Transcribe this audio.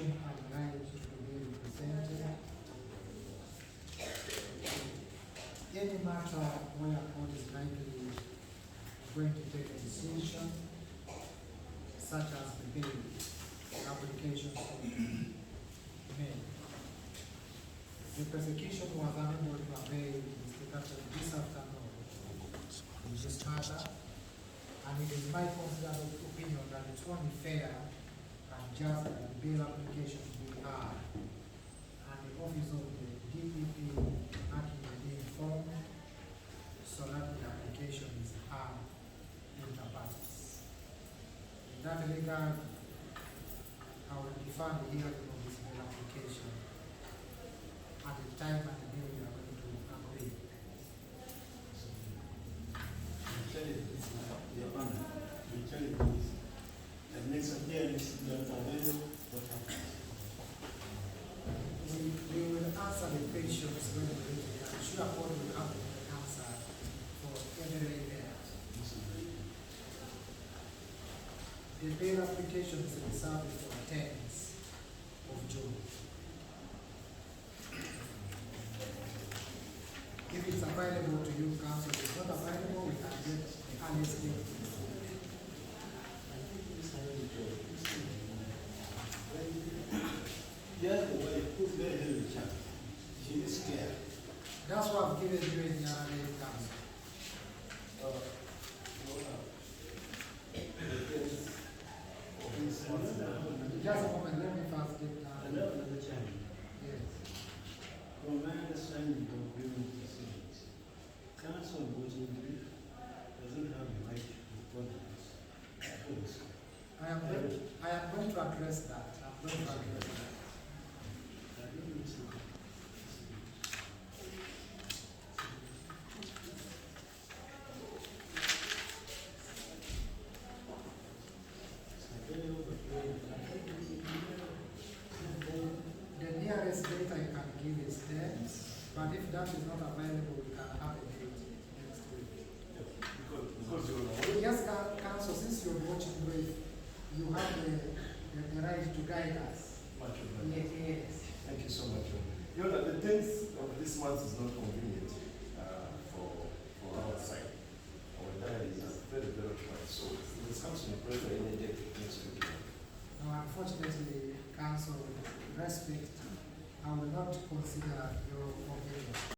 application and right to be represented. Any matter where a court is likely going to take a decision, such as the bail applications to be made. The prosecution was unable to avail Mr. Captain this afternoon in this matter, and it is my considered opinion that it's only fair and just that the bail application be heard, and the office of the DPP acting will be informed so that the application is heard inter partes. In that regard, I will defer the hearing of this bail application at the time and the day we are going to agree. Your Honor, we tell you this. The next appearance is not available. What happens? We will answer the questions when we reach it. I'm sure God will have the answer for every area. The bail application is reserved for the 10th of June. If it's available to you, counsel, if it's not available, we can get the earliest date. Yeah, the way put very heavy child. She is scared. That's what I've given you in the other day, counsel. Just a moment, let me first get down. Another child. Yes. From my understanding of criminal proceedings, counsel voting brief doesn't have the right to report this. I am going to address that. I'm going to address that. The nearest date I can give is 10, but if that is not available, we can have a date next week. Because you're Yes, counsel, since you're watching brief, you have the right to guide us. much of Yes, yes. Thank you so much. You know that the 10th of this month is not convenient for our side. Our diary is very, very tight. So this comes in pressure any day next week. Now, unfortunately, counsel, with respect, I will not consider your opinion.